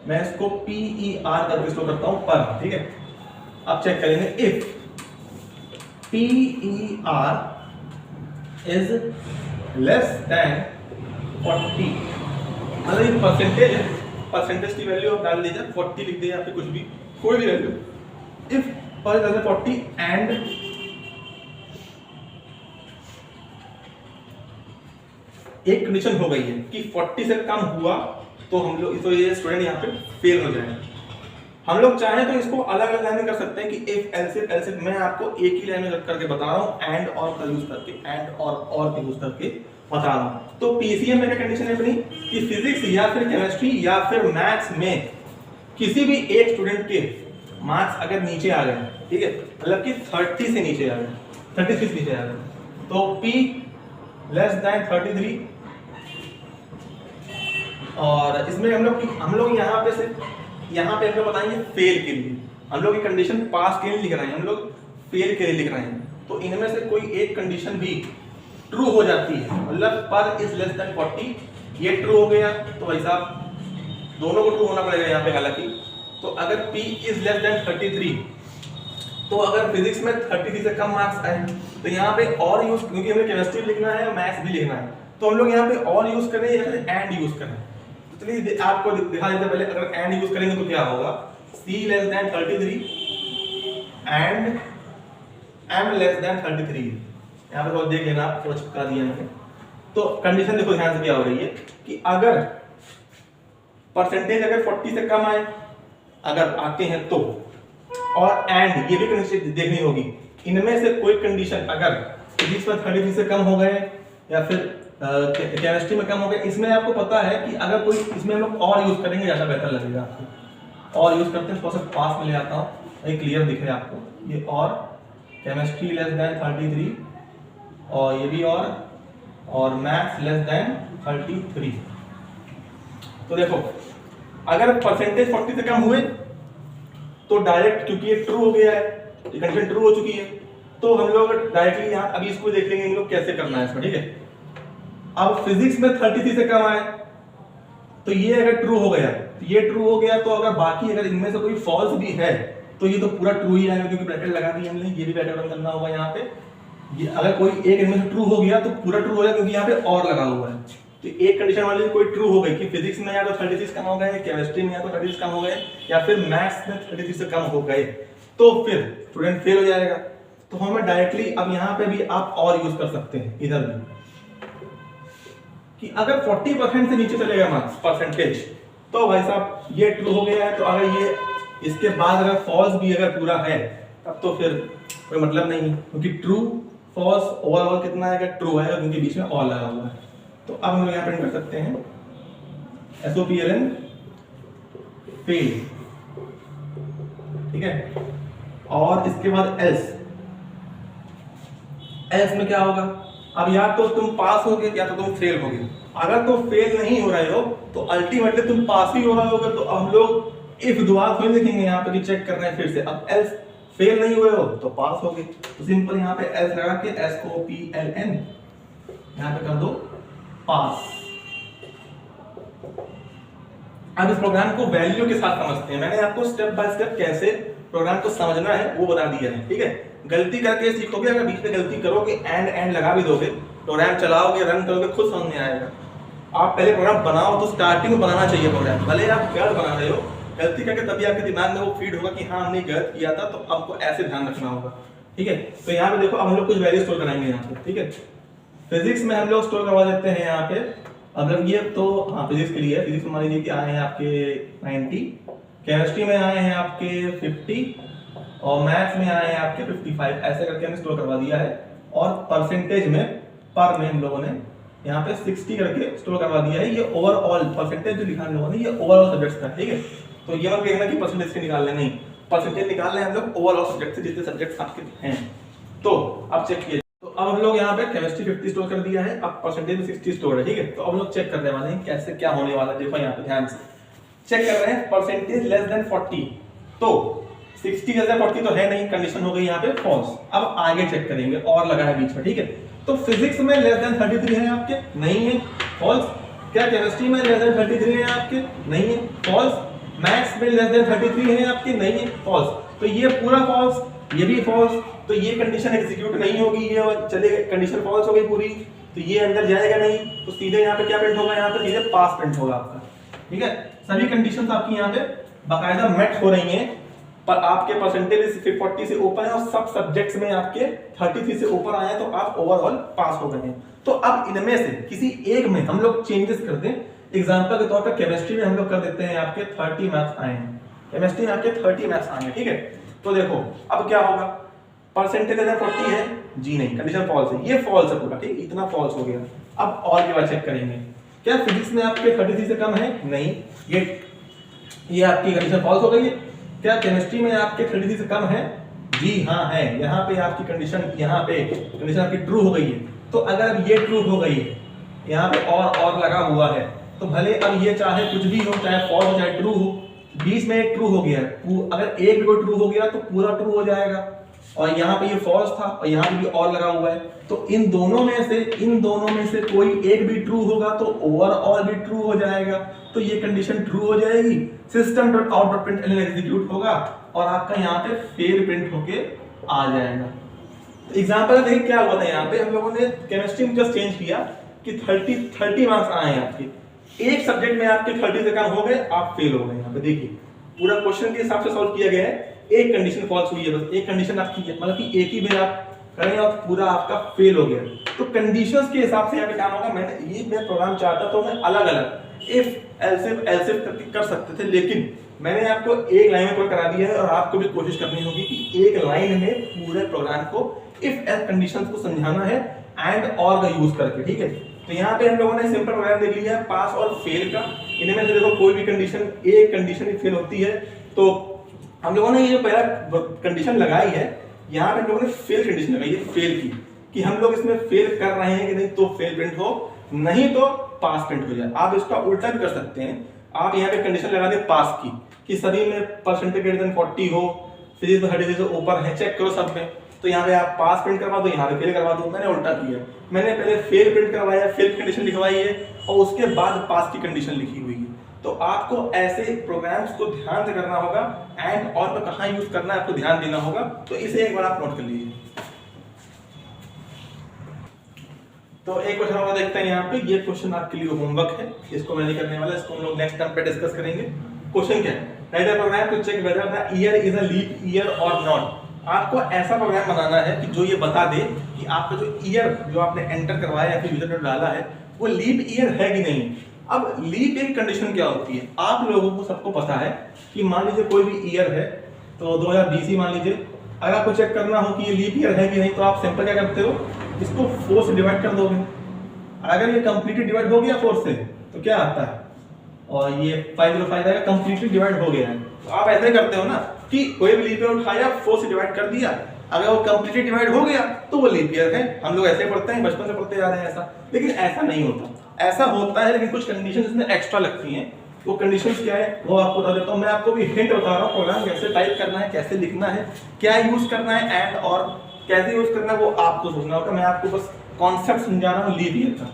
मैं इसको PER करके स्टोर करता हूं पर, ठीक है। अब चेक करेंगे if PER is less than 40, मतलब ये परसेंटेज है, परसेंटेज की वैल्यू आप डाल लीजिए, 40 लिख दीजिए, या फिर कुछ भी, कोई भी वैल्यू। इफ पर 40 एंड एक कंडीशन हो गई है कि 40 से कम हुआ तो हम लोग, तो ये स्टूडेंट यहाँ पे फेल हो जाएगा। हम लोग चाहें तो इसको अलग अलग लाइन में कर सकते हैं कि इफ एल्स इफ, मैं आपको एक ही लाइन में करके बता रहा हूँ, एंड और का यूज करके, एंड और यूज करके बता रहा हूँ। तो पीसीएम में क्या कंडीशन है अपनी कि फिजिक्स या फिर केमिस्ट्री या फिर मैथ्स में किसी भी एक स्टूडेंट के मार्क्स अगर नीचे आ गए, ठीक है, मतलब कि 30 से नीचे आ गए, 36 नीचे आ गए, तो P लेस देन 33। और इसमें हम लोग यहाँ पे से यहाँ पे हम लोग बताएंगे फेल के लिए, हम लोग ये कंडीशन पास के लिए लिख रहे हैं, हम लोग फेल के लिए लिख रहे हैं। तो इनमें से कोई एक कंडीशन भी ट्रू हो जाती है, मतलब पर इज लेस देन 40, ये ट्रू हो गया तो भाई साहब दोनों को ट्रू होना पड़ेगा यहाँ पे। हालांकि तो अगर P इज लेस देन 33, तो अगर फिजिक्स में 33 से कम मार्क्स आए तो यहाँ पे और यूज, क्योंकि हमें केमिस्ट्री लिखना है और मैथ्स भी लिखना है, तो हम लोग यहाँ पे और यूज करें या फिर एंड यूज करें। तो चलिए आपको दिखा देते पहले, अगर एंड यूज करेंगे तो क्या होगा, C less than 33 and M less than 33। यहाँ पे थोड़ा देख लेना, आप थोड़ा चिपका दिया मैंने। तो कंडीशन देखो ध्यान से क्या हो रही है कि अगर परसेंटेज अगर 40 से कम आए, अगर आते हैं तो, और एंड ये भी कंडीशन देखनी होगी, इनमें से कोई कंडीशन अगर फिजिक्स में 33 से कम हो गए या फिर केमिस्ट्री में कम हो गए, इसमें आपको पता है कि अगर कोई, इसमें हम लोग और यूज करेंगे ज्यादा बेहतर लगेगा आपको। और यूज करते हैं, थोड़ा सा पास में ले आता हूँ, ये क्लियर दिख रहा है आपको। ये और केमिस्ट्री लेस देन 33 और ये भी और मैथ्स लेस देन 33। तो देखो अगर परसेंटेज 40 से कम हुए तो डायरेक्ट, क्योंकि ये ट्रू हो गया है, ये कंडीशन ट्रू हो चुकी है, तो हम लोग डायरेक्टली यहाँ अभी इसको देख लेंगे हम लोग कैसे करना है इसको, ठीक है। अब फिजिक्स में 33 से कम आए तो ये अगर ट्रू हो गया तो ये ट्रू हो गया, तो अगर बाकी अगर इनमें से कोई फॉल्स भी है तो ये तो पूरा ट्रू ही आएगा, क्योंकि ब्रैकेट लगा दी हमने, ये भी ब्रैकेट बंद करना होगा यहाँ पे। ये अगर कोई एक इनमें से ट्रू हो गया तो पूरा ट्रू हो जाएगा, क्योंकि यहाँ पे और लगा हुआ है। तो एक कंडीशन वाली कोई ट्रू हो गई कि फिजिक्स में या तो 36 कम हो गए, केमिस्ट्री में या तो 36 कम हो गए, या फिर मैथ्स में 33 से कम हो गए, तो फिर स्टूडेंट फेल हो जाएगा। तो हमें डायरेक्टली अब यहाँ पे भी आप और यूज कर सकते हैं इधर भी, कि अगर 40% से नीचे चलेगा मार्क्स परसेंटेज, तो भाई साहब ये ट्रू हो गया है। तो अगर ये इसके बाद अगर फॉल्स भी अगर पूरा है तब तो फिर कोई मतलब नहीं है, क्योंकि ट्रू फॉल्स ओवरऑल कितना आएगा, ट्रू आएगा, क्योंकि बीच में और लगा हुआ है। तो अब हम यहाँ प्रिंट कर सकते हैं SOPLN फेल, ठीक है। और इसके बाद एल्स में क्या होगा, अब या तो तुम पास होगे या तो तुम फेल होगे। अगर तुम फेल नहीं हो रहे हो तो अल्टीमेटली तुम पास ही हो रहे होगे। तो अब हम लोग इफ दोबारा थोड़ी लिखेंगे यहाँ पे कि चेक कर रहे हैं फिर से। अब एल्स फेल नहीं हुए हो तो पास हो गए, तो सिंपल यहाँ पे एल्स लगा के SOPLN यहाँ पे कर दो पास। अब इस प्रोग्राम को वैल्यू के साथ समझते हैं। मैंने आपको स्टेप बाय स्टेप कैसे प्रोग्राम को समझना है वो बता दिया है, ठीक है। गलती करके सीखोगे, अगर बीच में गलती करोगे एंड लगा भी दोगे, प्रोग्राम चलाओगे रन करोगे खुद समझ में आएगा। आप पहले प्रोग्राम बनाओ तो स्टार्टिंग में बनाना चाहिए प्रोग्राम, भले आप गलत बना रहे हो, गलती करके तभी आपके दिमाग में वो फीड होगा कि हाँ हमने गलत किया था, तो आपको ऐसे ध्यान रखना होगा, ठीक है। तो यहाँ पे देखो अब हम लोग कुछ वैल्यू स्टोर कराएंगे यहाँ पे, ठीक है। फिजिक्स में हम लोग स्टोर करवा देते हैं यहाँ पे, अब ये तो हाँ फिजिक्स के लिए है। फिजिक्स में मान लीजिए कि आए हैं आपके 90, केमिस्ट्री में आए हैं आपके 50 और मैथ्स में आए हैं आपके 55, ऐसे करके हमने स्टोर करवा दिया है। और परसेंटेज में पर में हम लोगों ने यहाँ पे 60 करके स्टोर करवा दिया है। ये ओवरऑल परसेंटेज जो लिखा हम लोगों ने ये ओवरऑल सब्जेक्ट्स का, ठीक है। तो ये मत देखना कि परसेंटेज से निकालना नहीं, परसेंटेज निकालना है हम लोग ओवरऑल सब्जेक्ट से, जितने सब्जेक्ट्स आपके हैं। तो अब चेक किए, तो अब हम लोग यहाँ पे केमिस्ट्री 50 स्टोर कर दिया है, अब परसेंटेज में 60 स्टोर है, ठीक है। तो अब लोग चेक करने वाले हैं कैसे क्या होने वाला है। देखो यहाँ पे ध्यान से चेक कर रहे हैं, परसेंटेज लेस देन 40, तो 60 लेस देन 40 तो है नहीं, कंडीशन हो गई यहाँ पे फॉल्स। अब आगे चेक करेंगे और लगा है बीच में, ठीक है। तो फिजिक्स में लेस देन 33 है आपके, नहीं है, फॉल्स। क्या केमिस्ट्री में लेस देन 33 है आपके, नहीं है, फॉल्स। मैथ्स में लेस देन 33 है आपके, नहीं है, फॉल्स। तो ये पूरा फॉल्स, ये भी फॉल्स। तो ये कंडीशन एग्जीक्यूट नहीं होगी, ये चलेगा, कंडीशन फॉल्स हो गई पूरी, तो ये अंदर जाएगा नहीं। तो सीधे यहाँ पे क्या प्रिंट होगा, यहाँ पे सीधे पास प्रिंट होगा आपका, ठीक है। सभी कंडीशंस आपकी यहाँ पे बाकायदा मेट हो रही हैं, पर आपके परसेंटेज 40 से ऊपर है और सब सब्जेक्ट्स में आपके 33 से ऊपर आए हैं, तो आप ओवरऑल पास हो गए हैं। तो अब इनमें से किसी एक में हम लोग चेंजेस कर दें। एग्जांपल के तौर पर केमिस्ट्री में हम लोग कर देते हैं आपके 30 मार्क्स आए हैं, केमिस्ट्री में आपके 30 मार्क्स आए हैं, ठीक है। तो देखो अब क्या होगा, परसेंटेज अगर 40 है जी नहीं, कंडीशन फॉल्स है, ये फॉल्स है पूरा, ठीक, इतना फॉल्स हो गया। अब और के बाद चेक करेंगे, क्या फिजिक्स में आपके 33 से कम है, नहीं, ये आपकी कंडीशन फॉल्स हो गई है। क्या केमिस्ट्री में आपके 33 से कम है, जी हाँ है, यहाँ पे आपकी कंडीशन, यहाँ पे कंडीशन आपकी ट्रू हो गई है। तो अगर अब ये ट्रू हो गई है, यहाँ पे और लगा हुआ है, तो भले अब ये चाहे कुछ भी हो, चाहे फॉल्स हो चाहे ट्रू हो, बीच में एक ट्रू हो गया है, अगर एक भी कोई ट्रू हो गया तो पूरा ट्रू हो जाएगा। और यहाँ पे ये फॉल्स था और यहाँ पे भी और लगा हुआ है, तो इन दोनों में से कोई एक भी ट्रू होगा तो ओवरऑल भी ट्रू हो जाएगा। तो ये कंडीशन ट्रू हो जाएगी, system dot out dot print execute होगा और आपका यहाँ पे फेल प्रिंट होके आ जाएगा। तो एग्जांपल देखिए क्या हुआ था, यहाँ पे हम लोगों ने केमिस्ट्री में जस्ट चेंज किया कि 30 मार्क्स आए हैं आपके, एक सब्जेक्ट में आपके 30 से कम हो गए, आप फेल हो गए। यहाँ पे देखिए पूरा क्वेश्चन के हिसाब से सॉल्व किया गया है, एक कंडीशन फॉल्स हुई है, बस एक कंडीशन आपकी, मतलब कि एक ही में आप करें और पूरा आपका फेल हो गया। तो कंडीशंस के हिसाब से यहाँ पे काम होगा। मैं प्रोग्राम चाहता तो मैं अलग अलग इफ एल्सिफ कर सकते थे, लेकिन मैंने आपको एक लाइन में करा दिया है और आपको भी कोशिश करनी होगी कि एक लाइन में पूरे प्रोग्राम को इफ एल्स कंडीशंस को समझाना है एंड और का यूज करके, ठीक है। तो यहाँ पे हम लोगों ने सिंपल प्रोग्राम देख लिया है पास और फेल का। इनमें से देखो कोई भी कंडीशन, एक कंडीशन ही फेल होती है, तो हम लोगों ने ये जो पहला कंडीशन लगाई है, यहाँ पे हम लोगों ने फेल कंडीशन लगाई है, फेल की, कि हम लोग इसमें फेल कर रहे हैं कि नहीं, तो फेल प्रिंट हो, नहीं तो पास प्रिंट हो जाए। आप इसका उल्टा भी कर सकते हैं, आप यहाँ पे कंडीशन लगा दे पास की, कि सभी में परसेंटेज ग्रेटर देन 40 हो, फिजिक्स में 33 से ऊपर है, चेक करो सब में, तो यहाँ पे आप पास प्रिंट करवा दो, यहाँ पे फेल करवा दो। मैंने उल्टा किया, मैंने पहले फेल प्रिंट करवाया, फेल की कंडीशन लिखवाई है और उसके बाद पास की कंडीशन लिखी हुई है। तो आपको ऐसे प्रोग्राम्स को ध्यान से करना होगा, एंड और पे कहाँ यूज करना है आपको ध्यान देना होगा। तो इसे एक बार आप नोट कर लीजिए। तो एक क्वेश्चन और देखते हैं यहाँ पे। ये क्वेश्चन आपके लिए होमवर्क है, इसको मैं नहीं करने वाला, इसको हम लोग नेक्स्ट टाइम पे डिस्कस करेंगे। क्वेश्चन क्या है, write a program to check whether the year is a leap year और नॉट। आपको ऐसा प्रोग्राम बनाना है कि जो ये बता दे कि आपका जो ईयर जो आपने एंटर करवाया या फिर यूजर ने डाला है वो लीप ईयर है कि नहीं। अब लीप ईयर कंडीशन क्या होती है, आप लोगों को सबको पता है कि मान लीजिए कोई भी ईयर है, तो 2020 ही मान लीजिए। अगर आपको चेक करना हो कि ये लीप ईयर है कि नहीं, तो आप सिंपल क्या करते हो, इसको 4 से डिवाइड कर दोगे। अगर ये कंप्लीटली डिवाइड हो गया 4 से तो क्या आता है, और ये 505 आएगा, कंप्लीटली डिवाइड हो गया है। तो आप ऐसे करते हो ना कि कोई भी लीप ईयर उठाया 4 से डिवाइड कर दिया, अगर वो कंप्लीटली डिवाइड हो गया तो वो लीप ईयर है। हम लोग ऐसे पढ़ते हैं, बचपन से पढ़ते जा रहे हैं ऐसा, लेकिन ऐसा नहीं होता। ऐसा होता है लेकिन कुछ कंडीशन इसमें एक्स्ट्रा लगती हैं। वो कंडीशंस क्या है वो आपको बता देता हूँ। मैं आपको भी हिंट बता रहा हूँ, प्रोग्राम कैसे टाइप करना है, कैसे लिखना है, क्या यूज करना है, एंड और कैसे यूज करना है वो आपको सोचना होगा। मैं आपको बस कॉन्सेप्ट समझा रहा हूँ लीप ईयर का।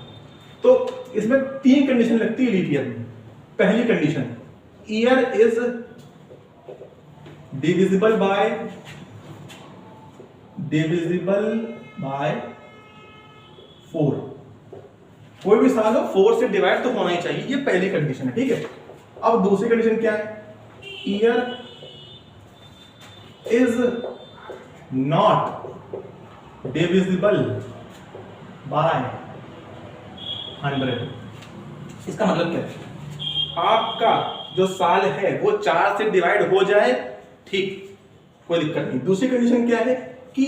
तो इसमें 3 कंडीशन लगती है लीप ईयर में। पहली condition, year is divisible by 4। कोई भी साल हो 4 से डिवाइड तो होना ही चाहिए, ये पहली कंडीशन है, ठीक है। अब दूसरी कंडीशन क्या है, year is not divisible by 100। इसका मतलब क्या है, आपका जो साल है वो 4 से डिवाइड हो जाए, ठीक, कोई दिक्कत नहीं। दूसरी कंडीशन क्या है कि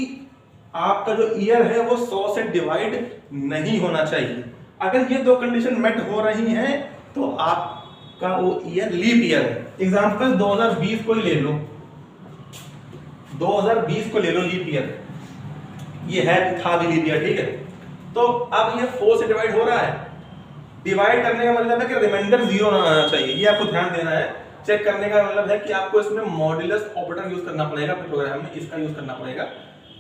आपका जो ईयर है वो 100 से डिवाइड नहीं होना चाहिए। अगर ये 2 कंडीशन मेट हो रही हैं तो आपका वो ईयर लीप ईयर है। एग्जांपल 2020 को ही ले लो, 2020 को ले लो लीप ईयर, ये है था भी लीप ईयर, ठीक है। तो अब ये 4 से डिवाइड हो रहा है, डिवाइड करने का मतलब है कि रिमाइंडर 0 ना आना चाहिए, ये आपको ध्यान देना है। चेक करने का मतलब है कि आपको इसमें मॉड्यूलस ऑपरेटर यूज करना पड़ेगा अपने प्रोग्राम में, इसका यूज करना पड़ेगा।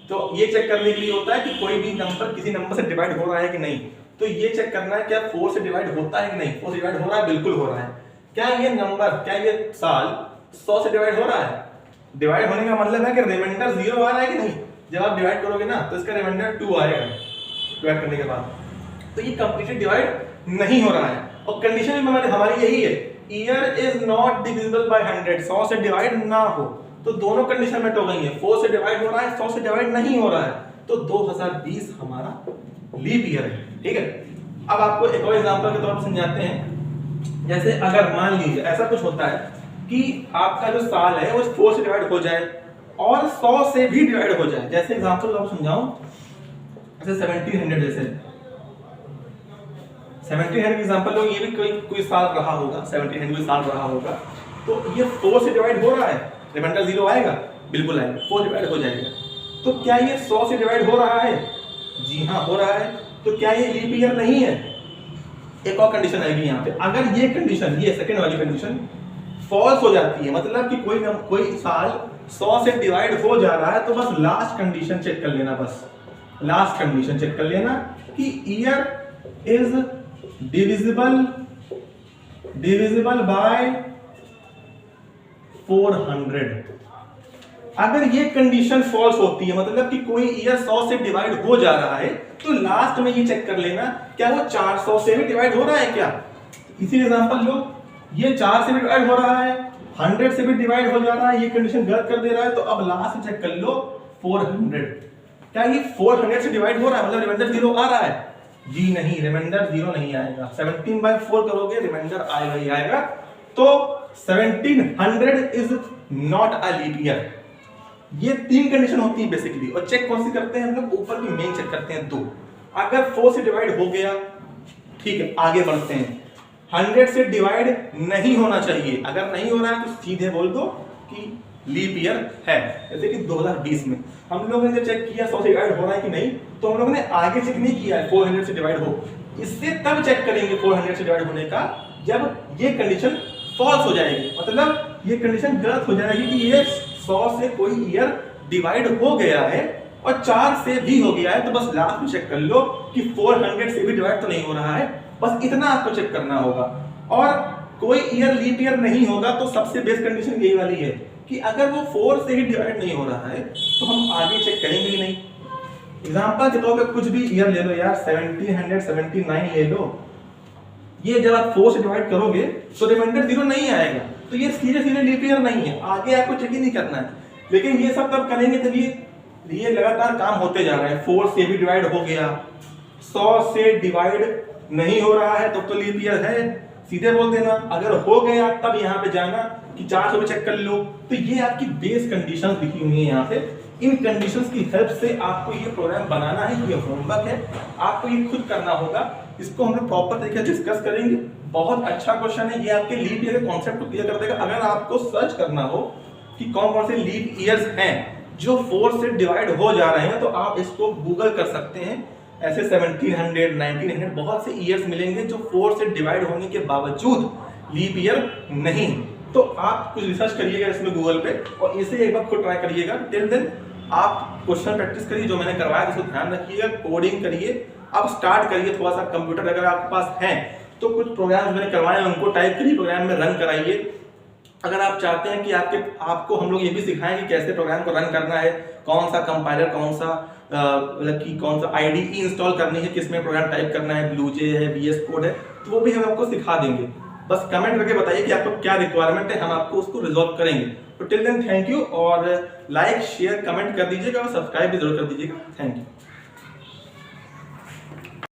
तो ये चेक करने के लिए होता है कि कोई भी नंबर किसी नंबर से डिवाइड हो रहा है कि नहीं। तो ये चेक करना है क्या 4 से डिवाइड होता है कि नहीं। 4 से डिवाइड हो रहा है, बिल्कुल हो रहा है। क्या ये नंबर, क्या ये साल 100 से डिवाइड हो रहा है। डिवाइड होने का मतलब है कि रिमाइंडर 0 आ रहा है कि नहीं। जब आप डिवाइड करोगे ना तो इसका रिमाइंडर 2 आएगा डिवाइड करने के बाद। तो ये कंप्लीटली डिवाइड नहीं हो रहा है। और कंडीशन में हमारी यही है, year is not divisible by 100, 100 से डिवाइड ना हो। तो दोनों कंडीशन मेट हो गई है, 4 से डिवाइड हो रहा है, 100 से डिवाइड नहीं हो रहा है। तो 2020 हमारा लीप ईयर है, ठीक है। अब आपको एक और एग्जांपल के तौर पर समझाते हैं। जैसे अगर मान लीजिए ऐसा कुछ होता है कि आपका जो साल है वो 4 से डिवाइड हो जाए और 100 से भी डिवाइड हो जाए। जैसे एग्जांपल आपको समझाऊं, जैसे 1700, जैसे 1700 एग्जांपल लो, ये भी कोई साल रहा होगा, 1700 कोई साल रहा होगा। तो ये 4 से डिवाइड हो रहा है, रिमाइंडर 0 आएगा, बिल्कुल आएगा, 4 डिवाइड हो जाएगा। तो क्या ये 100 से डिवाइड हो रहा है? जी हाँ, हो रहा है। तो क्या ये लीप ईयर नहीं है? एक और कंडीशन आएगी यहाँ पे। अगर ये कंडीशन, ये सेकंड वाली कंडीशन फॉल्स हो जाती है, मतलब कि कोई साल 100 से डिवाइड हो जा रहा है, तो बस लास्ट कंडीशन चेक कर लेना, बस लास्ट कंडीशन चेक कर लेना कि ईयर इज डिविजिबल बाय 400। अगर ये कंडीशन फॉल्स होती है, मतलब कि कोई ईयर 100 से डिवाइड हो जा रहा है, तो लास्ट में ये चेक कर लेना क्या वो 400 से भी डिवाइड हो रहा है क्या। इसी एग्जांपल लो, ये 4 से भी डिवाइड हो रहा है, 100 से भी डिवाइड हो जा रहा है, ये कंडीशन गलत कर दे रहा है। तो अब लास्ट में चेक कर लो 400, क्या ये 400 से डिवाइड हो रहा है, मतलब रिमाइंडर 0 आ रहा है? जी नहीं, रिमाइंडर 0 नहीं आएगा। 17/4 करोगे, रिमाइंडर आएगा ही आएगा। तो 1700 is not a leap year. ये 3 कंडीशन होती है बेसिकली। और चेक कौन सी करते हैं हम लोग? ऊपर की मेन चेक करते हैं 2। अगर 4 से डिवाइड हो गया, ठीक है, आगे बढ़ते हैं। 100 से डिवाइड नहीं होना चाहिए, अगर नहीं हो रहा है तो सीधे बोल दो कि लीप ईयर है। जैसे कि 2020 में हम लोगों ने जब चेक किया 100 से डिवाइड हो रहा है कि नहीं, तो हम लोगों ने आगे चेक नहीं किया है 400 से डिवाइड हो। इससे तब चेक करेंगे 400 से डिवाइड होने का, जब ये कंडीशन फॉल्स हो जाएगी, मतलब ये कंडीशन गलत हो जाएगी कि ये 100 से कोई ईयर डिवाइड हो गया है, और 4 से भी हो गया है तो बस लास्ट में चेक कर लो कि 400 से भी डिवाइड तो नहीं हो रहा है, बस इतना आपको चेक करना होगा। और कोई ईयर लीप ईयर नहीं होगा तो सबसे बेस्ट कंडीशन यही वाली है कि अगर वो 4 से ही डिवाइड नहीं हो रहा है तो हम आगे चेक करेंगे ही नहीं। एग्जांपल के तौर पे कुछ भी ईयर ले लो यार, 1779 ले लो, ये जब आप 4 से डिवाइड करोगे तो रिमाइंडर 0 नहीं आएगा, तो ये सीधे सीधे लीप ईयर नहीं है, आगे आपको चेक ही नहीं करना है। लेकिन ये सब तब करेंगे जब ये लगातार काम होते जा रहे हैं, 4 से भी डिवाइड हो गया, 100 से डिवाइड नहीं हो रहा है तो लीप ईयर है, सीधे बोल देना। अगर हो गया तब यहाँ पे जाना कि 400 पे चेक कर लो। तो ये आपकी बेस कंडीशंस लिखी हुई है यहाँ पे। इन कंडीशंस की हेल्प से आपको ये प्रोग्राम बनाना है, ये होमवर्क है, आपको ये खुद करना होगा। इसको हम लोग प्रॉपर तरीके से डिस्कस करेंगे। बहुत अच्छा क्वेश्चन है ये, आपके लीप ईयर के कॉन्सेप्ट को क्लियर कर देगा। अगर आपको सर्च करना हो कि कौन कौन से लीप ईयर्स हैं जो 4 से डिवाइड हो जा रहे हैं तो आप इसको गूगल कर सकते हैं। ऐसे 1700, 1900 बहुत से ईयर्स मिलेंगे जो 4 से डिवाइड होने के बावजूद लीप ईयर नहीं। तो आप कुछ रिसर्च करिएगा इसमें गूगल पे और इसे एक बार खुद ट्राई करिएगा। टिल देन आप क्वेश्चन प्रैक्टिस करिए, जो मैंने करवाया उसको ध्यान रखिएगा, कोडिंग करिए। अब स्टार्ट करिए, थोड़ा सा कंप्यूटर अगर आपके पास है तो कुछ प्रोग्राम्स मैंने करवाए हैं उनको टाइप करिए, प्रोग्राम में रन कराइए। अगर आप चाहते हैं कि आपको हम लोग ये भी सिखाएं कि कैसे प्रोग्राम को रन करना है, कौन सा कंपाइलर, कौन सा कौन सा IDE इंस्टॉल करनी है, किसमें प्रोग्राम टाइप करना है, ब्लूजे है, VS कोड है, तो वो भी हम आपको सिखा देंगे। बस कमेंट करके बताइए कि आपको क्या रिक्वायरमेंट है, हम आपको उसको रिजॉल्व करेंगे। तो टिल देन थैंक यू, और लाइक शेयर कमेंट कर दीजिएगा और सब्सक्राइब भी जरूर कर दीजिएगा। Thank you.